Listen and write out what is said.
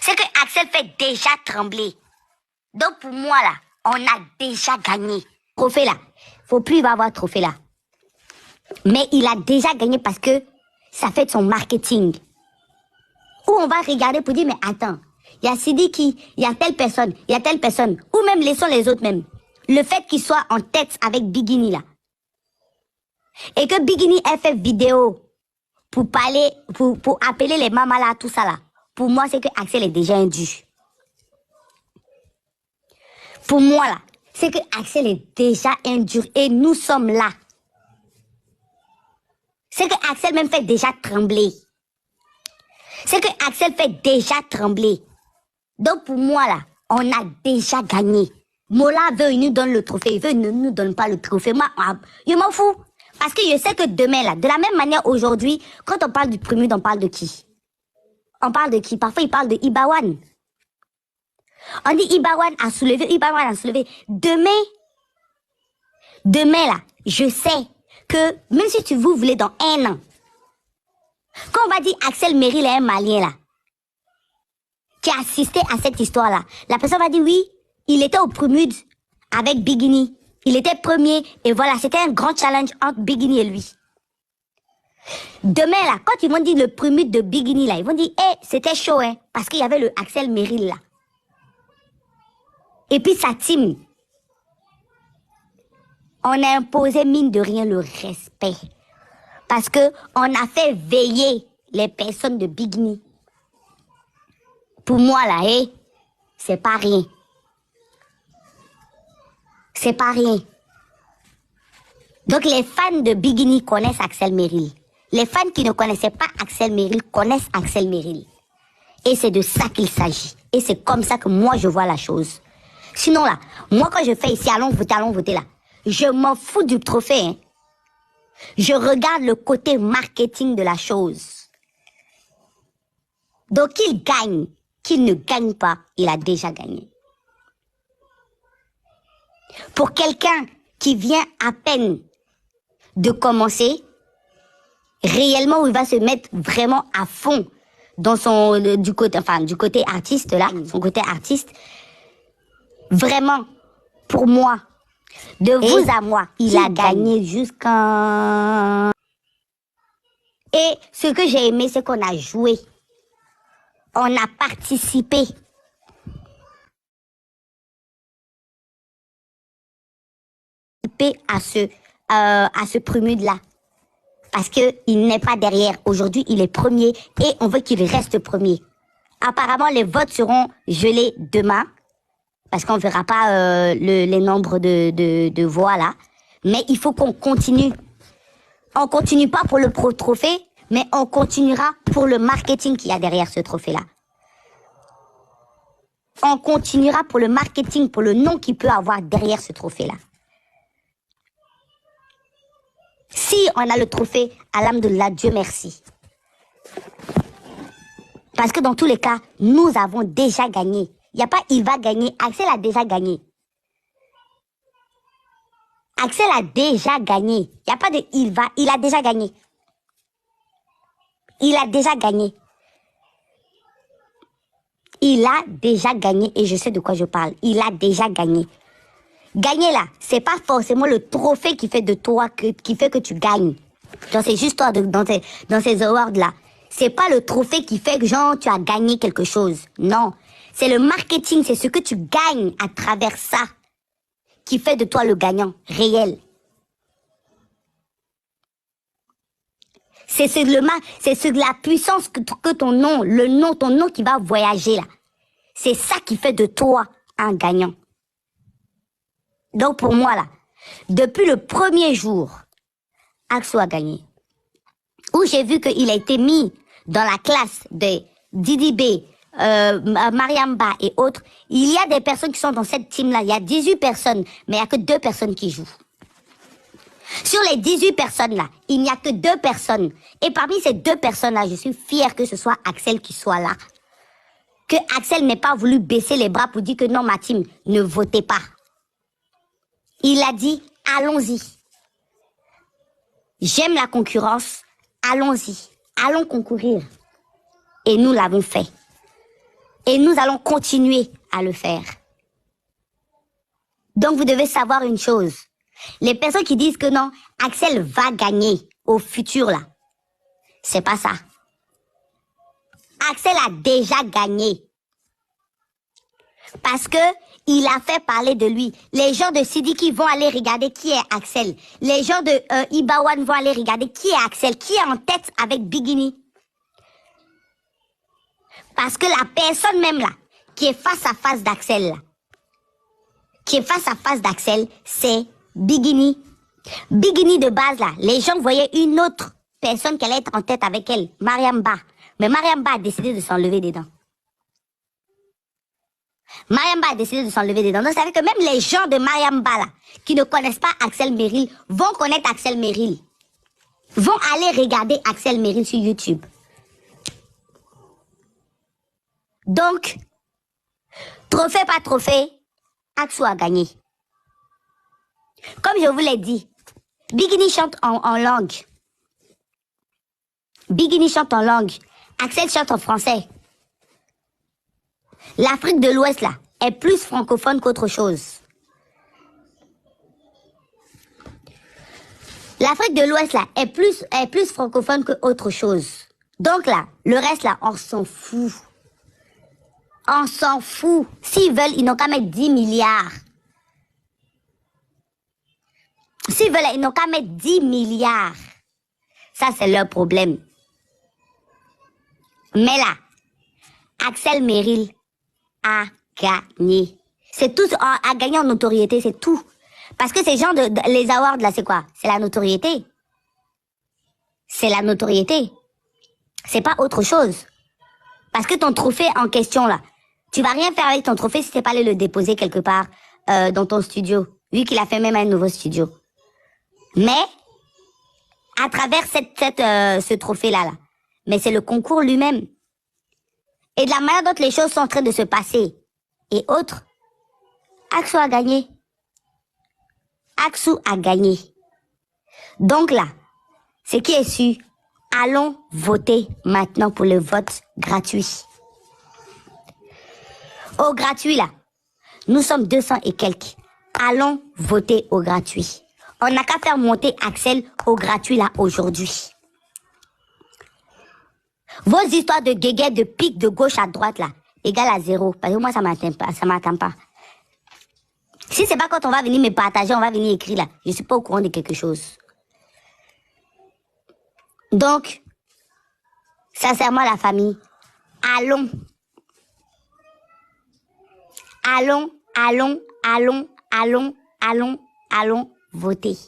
c'est que Axel fait déjà trembler. Donc pour moi là, on a déjà gagné. Trophée là, faut plus il va avoir trophée là. Mais il a déjà gagné parce que ça fait de son marketing. Où on va regarder pour dire mais attends, il y a Sidiki, il y a telle personne, il y a telle personne. Ou même laissons les autres même. Le fait qu'il soit en tête avec Bigini là. Et que Bigini ait fait vidéo pour parler, pour appeler les mamas là, tout ça là. Pour moi, c'est que Axel est déjà indu. Pour moi là, c'est que Axel est déjà indu et nous sommes là. C'est que Axel même fait déjà trembler. C'est que Axel fait déjà trembler. Donc pour moi là, on a déjà gagné. Mola veut, il nous donne le trophée. Il veut, il ne nous donne pas le trophée. Moi, je m'en fous. Parce que je sais que demain là, de la même manière aujourd'hui, quand on parle du premier, on parle de qui? On parle de qui? Parfois il parle de Ibawan. On dit Ibawan a soulevé, Ibawan a soulevé. Demain là, je sais que même si vous voulez dans un an, quand on va dire Axel Merrill est un Malien là, qui a assisté à cette histoire-là, la personne va dire oui, il était au Prumude avec Bigini. Il était premier et voilà, c'était un grand challenge entre Bigini et lui. Demain là, quand ils vont dire le Prumude de Bigini là, ils vont dire c'était chaud hein, parce qu'il y avait le Axel Merrill là. Et puis sa team. On a imposé mine de rien le respect. Parce que on a fait veiller les personnes de Bigini. Pour moi là, c'est pas rien. C'est pas rien. Donc les fans de Bigini connaissent Axel Merrill. Les fans qui ne connaissaient pas Axel Merrill connaissent Axel Merrill. Et c'est de ça qu'il s'agit. Et c'est comme ça que moi je vois la chose. Sinon là, moi quand je fais ici, allons voter là. Je m'en fous du trophée. Hein. Je regarde le côté marketing de la chose. Donc qu'il gagne, qu'il ne gagne pas, il a déjà gagné. Pour quelqu'un qui vient à peine de commencer, réellement où il va se mettre vraiment à fond dans son du côté artiste là, son côté artiste, vraiment pour moi, de vous à moi, il a gagné jusqu'à... Et ce que j'ai aimé, c'est qu'on a joué, on a participé. À ce Prumude là. Parce qu'il n'est pas derrière. Aujourd'hui, il est premier et on veut qu'il reste premier. Apparemment, les votes seront gelés demain. Parce qu'on ne verra pas les nombres de voix là. Mais il faut qu'on continue. On continue pas pour le trophée, mais on continuera pour le marketing qu'il y a derrière ce trophée là. On continuera pour le marketing, pour le nom qu'il peut avoir derrière ce trophée là. Si on a le trophée, alhamdoulilah, Dieu merci. Parce que dans tous les cas, nous avons déjà gagné. Il n'y a pas il va gagner, Axel a déjà gagné. Axel a déjà gagné. Il n'y a pas de il va, il a déjà gagné. Il a déjà gagné. Il a déjà gagné et je sais de quoi je parle. Il a déjà gagné. Gagner là, c'est pas forcément le trophée qui fait de toi, qui fait que tu gagnes. Genre c'est juste toi dans ces awards là. C'est pas le trophée qui fait que genre tu as gagné quelque chose. Non, c'est le marketing, c'est ce que tu gagnes à travers ça qui fait de toi le gagnant réel. C'est la puissance que ton nom, ton nom qui va voyager là. C'est ça qui fait de toi un gagnant. Donc pour moi là, depuis le premier jour, Axel a gagné. Où j'ai vu qu'il a été mis dans la classe de Didi B, Mariamba et autres. Il y a des personnes qui sont dans cette team là. Il y a 18 personnes, mais il n'y a que 2 personnes qui jouent. Sur les 18 personnes là, il n'y a que 2 personnes. Et parmi ces 2 personnes là, je suis fière que ce soit Axel qui soit là. Que Axel n'ait pas voulu baisser les bras pour dire que non ma team, ne votez pas. Il a dit, allons-y. J'aime la concurrence, allons-y. Allons concourir. Et nous l'avons fait. Et nous allons continuer à le faire. Donc, vous devez savoir une chose. Les personnes qui disent que non, Axel va gagner au futur, là, c'est pas ça. Axel a déjà gagné. Parce que il a fait parler de lui. Les gens de Sidiki vont aller regarder qui est Axel. Les gens de Ibawan vont aller regarder qui est Axel, qui est en tête avec Bigini. Parce que la personne même là, qui est face à face d'Axel, là, qui est face à face d'Axel, c'est Bigini. Bigini de base là, les gens voyaient une autre personne qui allait être en tête avec elle, Mariam Ba. Mais Mariam Ba a décidé de s'enlever des dents. Mariam Ba a décidé de s'enlever des dents. Donc, ça veut dire que même les gens de Mariam Ba, là, qui ne connaissent pas Axel Merrill, vont connaître Axel Merrill. Vont aller regarder Axel Merrill sur YouTube. Donc, trophée pas trophée, Axel a gagné. Comme je vous l'ai dit, Bigini chante en langue. Bigini chante en langue. Axel chante en français. L'Afrique de l'Ouest, là, est plus francophone qu'autre chose. L'Afrique de l'Ouest, là, est plus francophone qu'autre chose. Donc là, le reste, là, on s'en fout. On s'en fout. S'ils veulent, ils n'ont qu'à mettre 10 milliards. S'ils veulent, ils n'ont qu'à mettre 10 milliards. Ça, c'est leur problème. Mais là, Axel Merrill a gagné. C'est tout, a gagné en notoriété, c'est tout. Parce que ces gens les awards là, c'est quoi? C'est la notoriété. C'est la notoriété. C'est pas autre chose. Parce que ton trophée en question là, tu vas rien faire avec ton trophée si t'es pas allé le déposer quelque part dans ton studio. Vu qu'il a fait même un nouveau studio. Mais, à travers ce trophée là, mais c'est le concours lui-même. Et de la manière dont les choses sont en train de se passer et autres, Axel a gagné. Axel a gagné. Donc là, ce qui est sûr, allons voter maintenant pour le vote gratuit. Au gratuit là, nous sommes 200 et quelques. Allons voter au gratuit. On n'a qu'à faire monter Axel au gratuit là aujourd'hui. Vos histoires de guéguet, de pique de gauche à droite là, égale à 0. Parce que moi, ça m'atteint pas. Si c'est pas quand on va venir me partager, on va venir écrire là. Je suis pas au courant de quelque chose. Donc, sincèrement la famille, allons. Allons voter.